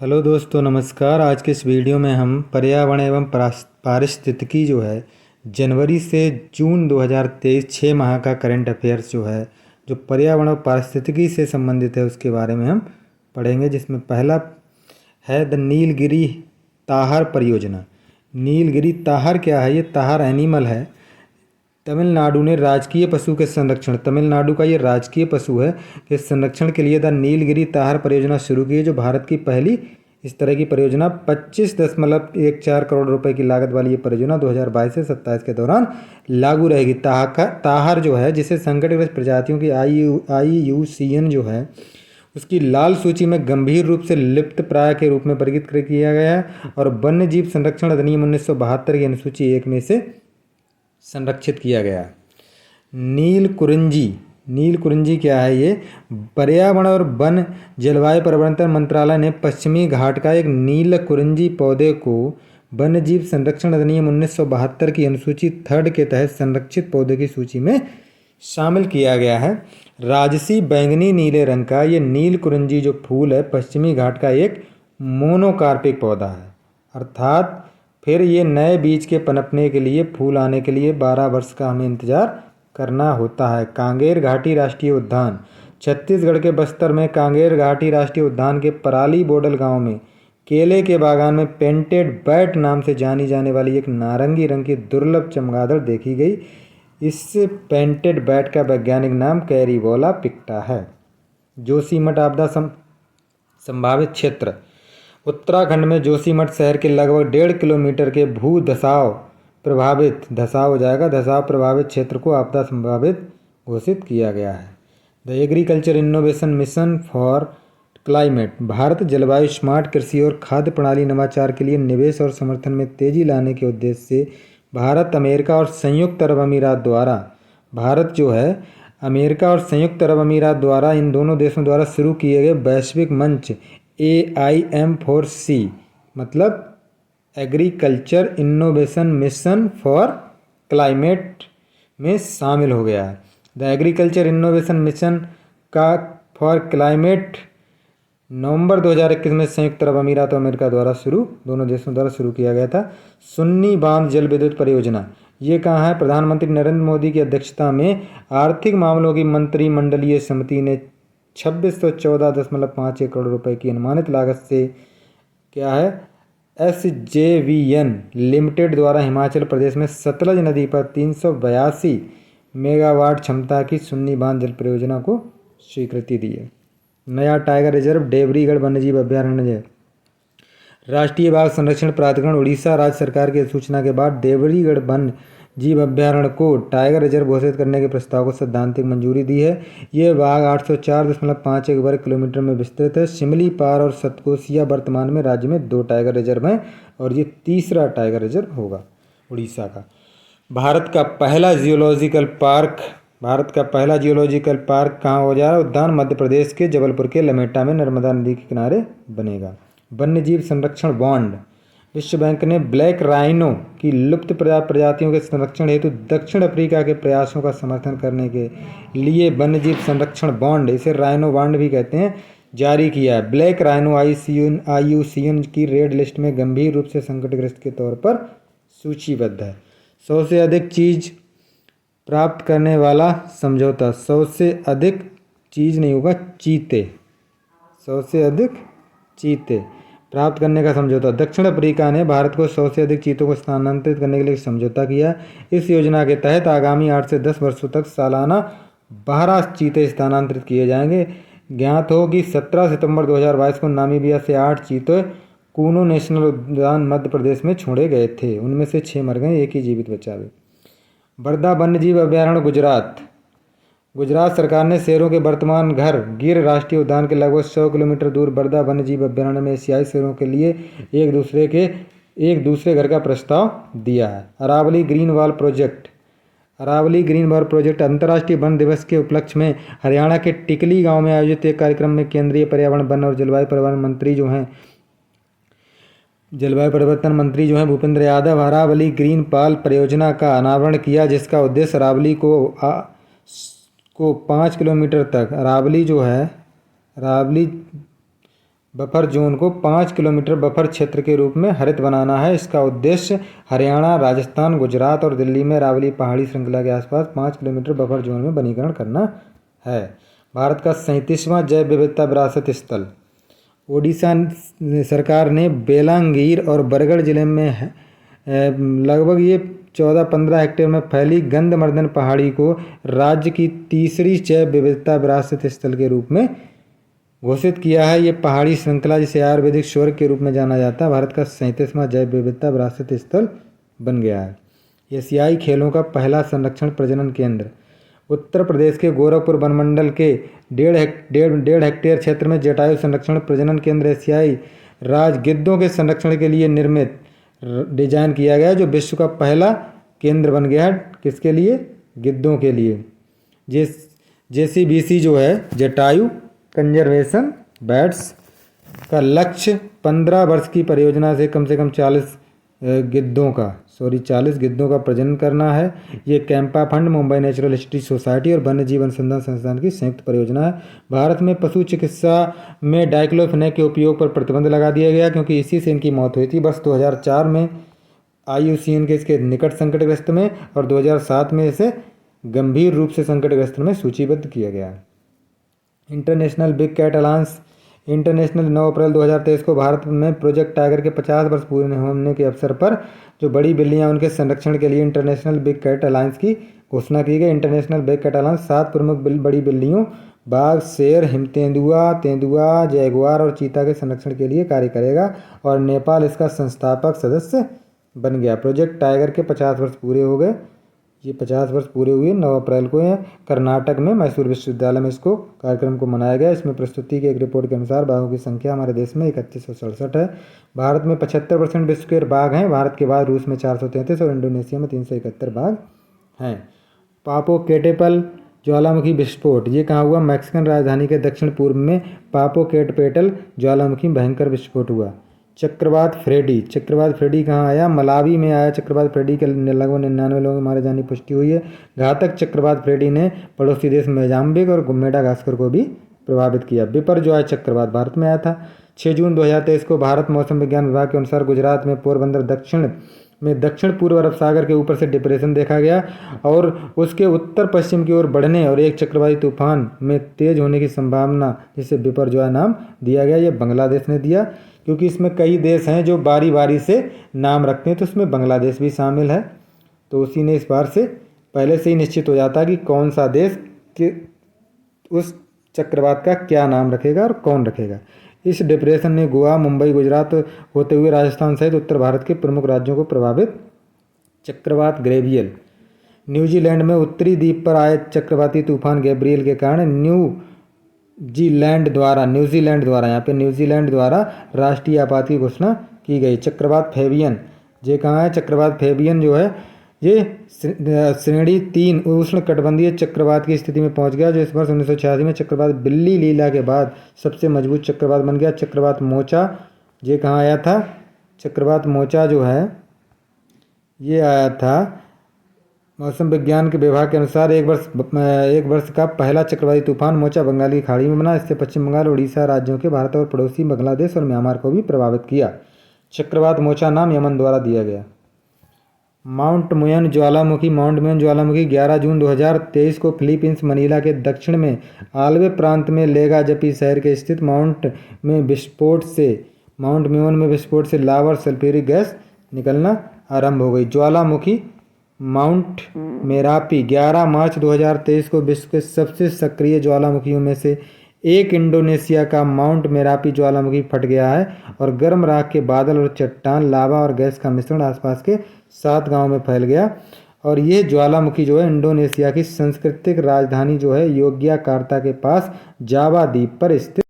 Hello दोस्तों, नमस्कार। आज के इस वीडियो में हम पर्यावरण एवं पारिस्थितिकी जो है जनवरी से जून 2023 6 माह का करंट अफेयर्स जो है जो पर्यावरण और पारिस्थितिकी से संबंधित है उसके बारे में हम पढ़ेंगे। जिसमें पहला है द नीलगिरी ताहर परियोजना। नीलगिरी ताहर क्या है? ये ताहर एनिमल है। तमिलनाडु ने राजकीय पशु के संरक्षण, तमिलनाडु का ये राजकीय पशु है के संरक्षण के लिए द नीलगिरी ताहर परियोजना शुरू की है, जो भारत की पहली इस तरह की परियोजना 25.14 करोड़ रुपए की लागत वाली ये परियोजना 2022 से 27 के दौरान लागू रहेगी। ताहर जो है, जिसे संकटग्रस्त प्रजातियों की IUCN जो है उसकी लाल सूची में गंभीर रूप से लुप्त प्राय के रूप में वर्गीकृत किया गया है और वन्य जीव संरक्षण अधिनियम 1972 की अनुसूची 1 में से संरक्षित किया गया। नील कुरिंजी क्या है? ये पर्यावरण और वन जलवायु परिवर्तन मंत्रालय ने पश्चिमी घाट का एक नील कुरिंजी पौधे को वन्य जीव संरक्षण अधिनियम 1972 की अनुसूची 3 के तहत संरक्षित पौधे की सूची में शामिल किया गया है। राजसी बैंगनी नीले रंग का ये नील कुरिंजी जो फूल है पश्चिमी घाट का एक मोनोकार्पिक पौधा है, अर्थात फिर ये नए बीज के पनपने के लिए, फूल आने के लिए 12 वर्ष का हमें इंतजार करना होता है। कांगेर घाटी राष्ट्रीय उद्यान। छत्तीसगढ़ के बस्तर में कांगेर घाटी राष्ट्रीय उद्यान के पराली बोडल गांव में केले के बागान में पेंटेड बैट नाम से जानी जाने वाली एक नारंगी रंग की दुर्लभ चमगादड़ देखी गई। इस पेंटेड बैट का वैज्ञानिक नाम कैरीबोला पिक्टा है। जोशीमठ आपदा संभावित क्षेत्र। उत्तराखंड में जोशीमठ शहर के लगभग 1.5 किलोमीटर के भू धसाव प्रभावित क्षेत्र को आपदा संभावित घोषित किया गया है। The agriculture innovation mission for climate. Bharat जलवायु स्मार्ट कृषि और खाद्य प्रणाली नवाचार के लिए निवेश और समर्थन में तेजी लाने के उद्देश्य से भारत, अमेरिका और संयुक्त अरब अमीरात द्वारा इन दोनों देशों द्वारा शुरू किए गए वैश्विक मंच AIM4C मतलब agriculture innovation mission for climate में शामिल हो गया है। द एग्रीकल्चर इनोवेशन मिशन का फॉर क्लाइमेट नवंबर 2021 में संयुक्त अरब अमीरात और अमेरिका दोनों देशों द्वारा शुरू किया गया था। सुन्नी बांध जल विद्युत परियोजना। ये कहाँ है? प्रधानमंत्री नरेंद्र मोदी की अध्यक्षता में आर्थिक मामलों की मंत्रिमंडलीय समिति ने 2614.51 करोड़ रुपए की अनुमानित लागत से क्या है SJVN लिमिटेड द्वारा हिमाचल प्रदेश में सतलज नदी पर 382 मेगावाट क्षमता की सुन्नी बांध जल परियोजना को स्वीकृति दी है। नया टाइगर रिजर्व देवरीगढ़ वन्यजीव अभ्यारण्य। राष्ट्रीय बाघ संरक्षण प्राधिकरण उड़ीसा राज्य सरकार की सूचना के बाद देवरीगढ़ वन जीव अभ्यारण्य को टाइगर रिजर्व घोषित करने के प्रस्ताव को सैद्धांतिक मंजूरी दी है। ये बाघ 804.51 वर्ग किलोमीटर में विस्तृत है। शिमलीपाल और सतकोसिया वर्तमान में राज्य में 2 टाइगर रिजर्व हैं और ये तीसरा टाइगर रिजर्व होगा उड़ीसा का। भारत का पहला जियोलॉजिकल पार्क कहाँ हो जा रहा है? उद्यान मध्य प्रदेश के जबलपुर के लमेटा में नर्मदा नदी के किनारे बनेगा। वन्यजीव संरक्षण बॉन्ड। विश्व बैंक ने ब्लैक राइनो की लुप्त प्रजातियों के संरक्षण हेतु दक्षिण अफ्रीका के प्रयासों का समर्थन करने के लिए वन्यजीव संरक्षण बॉन्ड, इसे राइनो बॉन्ड भी कहते हैं, जारी किया है। ब्लैक राइनो IUCN की रेड लिस्ट में गंभीर रूप से संकटग्रस्त के तौर पर सूचीबद्ध है। 100 से अधिक चीज प्राप्त करने वाला समझौता। 100 से अधिक चीज नहीं होगा, चीते। 100 से अधिक चीते प्राप्त करने का समझौता। दक्षिण अफ्रीका ने भारत को 100 से अधिक चीतों को स्थानांतरित करने के लिए समझौता किया। इस योजना के तहत आगामी 8 से 10 वर्षों तक सालाना 12 चीते स्थानांतरित किए जाएंगे। ज्ञात हो कि 17 सितंबर 2022 को नामीबिया से 8 चीते कूनो नेशनल उद्यान मध्य प्रदेश में छोड़े गए थे। उनमें से 6 मर गए, एक ही जीवित बचा है। बरदा वन्यजीव अभ्यारण्य गुजरात सरकार ने शेरों के वर्तमान घर गिर राष्ट्रीय उद्यान के लगभग 100 किलोमीटर दूर बरदा वन्यजीव अभ्यारण्य में एशियाई शेरों के लिए एक दूसरे घर का प्रस्ताव दिया है। अरावली ग्रीन वॉल प्रोजेक्ट अंतर्राष्ट्रीय वन दिवस के उपलक्ष्य में हरियाणा के टिकली गांव में आयोजित एक कार्यक्रम में केंद्रीय पर्यावरण, वन और जलवायु परिवर्तन मंत्री जो हैं भूपेंद्र यादव अरावली ग्रीन पाल परियोजना का अनावरण किया, जिसका उद्देश्य अरावली को 5 किलोमीटर तक अरावली बफर जोन को 5 किलोमीटर बफर क्षेत्र के रूप में हरित बनाना है। इसका उद्देश्य हरियाणा, राजस्थान, गुजरात और दिल्ली में अरावली पहाड़ी श्रृंखला के आसपास 5 किलोमीटर बफर जोन में वनीकरण करना है। भारत का 37वां जैव विविधता विरासत स्थल। ओडिशा सरकार ने बेलांगीर और बरगढ़ जिले में लगभग ये 14-15 हेक्टेयर में फैली गंधवर्धन पहाड़ी को राज्य की तीसरी जैव विविधता विरासत स्थल के रूप में घोषित किया है। ये पहाड़ी श्रृंखला, जिसे आयुर्वेदिक स्वर्ग के रूप में जाना जाता है, भारत का 37वां जैव विविधता विरासत स्थल बन गया है। एशियाई खेलों का पहला संरक्षण प्रजनन केंद्र। उत्तर प्रदेश के गोरखपुर वनमंडल के 1.5 हेक्टेयर क्षेत्र में जटायु संरक्षण प्रजनन केंद्र एशियाई राज गिद्धों के संरक्षण के लिए निर्मित डिजाइन किया गया है, जो विश्व का पहला केंद्र बन गया है। किसके लिए? गिद्धों के लिए। JCBC जो है, जटायु कंजर्वेशन बैट्स का लक्ष्य 15 वर्ष की परियोजना से कम 40 गिद्धों का प्रजनन करना है। ये CAMPA fund, Mumbai natural history society और वन्य जीव अनुसंधान संस्थान की संयुक्त परियोजना है। भारत में पशु चिकित्सा में डाइक्लोफेनेक के उपयोग पर प्रतिबंध लगा दिया गया, क्योंकि इसी से इनकी मौत हुई थी। वर्ष 2004 में IUCN के इसके निकट संकटग्रस्त में और 2007 में इसे गंभीर रूप से संकटग्रस्त में सूचीबद्ध किया गया। International big cat alliance international 9 अप्रैल 2023 को भारत में प्रोजेक्ट टाइगर के 50 वर्ष पूरे होने के अवसर पर जो बड़ी बिल्लियां उनके संरक्षण के लिए इंटरनेशनल बिग कैट अलायंस की घोषणा की गई। इंटरनेशनल बिग कैट अलायंस 7 प्रमुख बड़ी बिल्लियों बाघ, शेर, हिमतेंदुआ, तेंदुआ, जैगुआर और चीता के संरक्षण के लिए कार्य करेगा और नेपाल इसका संस्थापक सदस्य बन गया। प्रोजेक्ट टाइगर के 50 वर्ष पूरे हो गए। ये 50 वर्ष पूरे हुए 9 अप्रैल को है। कर्नाटक में मैसूर विश्वविद्यालय में इसको कार्यक्रम को मनाया गया। इसमें प्रस्तुति की एक रिपोर्ट के अनुसार बाघों की संख्या हमारे देश में 3167 है। भारत में 75% विश्व के बाघ हैं। भारत के बाद रूस में 433 और इंडोनेशिया में 371 बाघ हैं। पापोकेटेपल ज्वालामुखी विस्फोट, ये कहाँ हुआ? मैक्सिकन राजधानी के दक्षिण पूर्व में पापोकेटपेटल ज्वालामुखी भयंकर विस्फोट हुआ। चक्रवात फ्रेडी कहाँ आया? मलावी में आया। चक्रवात फ्रेडी के लगभग 99 लोगों के मारे जाने की पुष्टि हुई है। घातक चक्रवात फ्रेडी ने पड़ोसी देश मोजाम्बिक और मेडागास्कर को भी प्रभावित किया। बिपरजॉय चक्रवात भारत में आया था। 6 जून 2023 को भारत मौसम विज्ञान विभाग के अनुसार गुजरात में पोरबंदर दक्षिण पूर्व अरब सागर के ऊपर से डिप्रेशन देखा गया और उसके उत्तर पश्चिम की ओर बढ़ने और एक चक्रवाती तूफान में तेज होने की संभावना, जिसे बिपरजॉय नाम दिया गया। ये बांग्लादेश ने दिया, क्योंकि इसमें कई देश हैं जो बारी बारी से नाम रखते हैं, तो उसमें बांग्लादेश भी शामिल है। तो उसी ने इस बार से पहले से ही निश्चित हो जाता है कि कौन सा देश उस चक्रवात का क्या नाम रखेगा और कौन रखेगा। इस डिप्रेशन ने गोवा, मुंबई, गुजरात होते हुए राजस्थान सहित उत्तर भारत के प्रमुख राज्यों को प्रभावित। चक्रवात गैब्रियल, न्यूजीलैंड में उत्तरी द्वीप पर आए चक्रवाती तूफान गैब्रियल के कारण न्यूजीलैंड द्वारा राष्ट्रीय आपात की घोषणा की गई। चक्रवात फेबियन, ये कहाँ है? चक्रवात फेबियन जो है ये श्रेणी 3 उष्ण कटिबंधीय चक्रवात की स्थिति में पहुंच गया, जो इस वर्ष 1986 में चक्रवात बिल्ली लीला के बाद सबसे मजबूत चक्रवात बन गया। चक्रवात मोचा, ये कहाँ आया था? चक्रवात मोचा जो है ये आया था मौसम विज्ञान के विभाग के अनुसार एक वर्ष का पहला चक्रवाती तूफान मोचा बंगाल की खाड़ी में बना। इससे पश्चिम बंगाल, उड़ीसा राज्यों के भारत और पड़ोसी बांग्लादेश और म्यांमार को भी प्रभावित किया। चक्रवात मोचा नाम यमन द्वारा दिया गया। माउंट मुयन ज्वालामुखी 11 जून 2023 को फिलीपींस मनीला के दक्षिण में आल्वे प्रांत में लेगाजपी शहर के स्थित माउंट म्यून में विस्फोट से लावा और सल्फ्यूरिक गैस निकलना आरंभ हो गई। ज्वालामुखी माउंट मेरापी 11 मार्च 2023 को विश्व के सबसे सक्रिय ज्वालामुखियों में से एक इंडोनेशिया का माउंट मेरापी ज्वालामुखी फट गया है और गर्म राख के बादल और चट्टान, लावा और गैस का मिश्रण आसपास के 7 गांवों में फैल गया। और ये ज्वालामुखी जो है इंडोनेशिया की सांस्कृतिक राजधानी जो है योग्याकार्ता के पास जावा द्वीप पर स्थित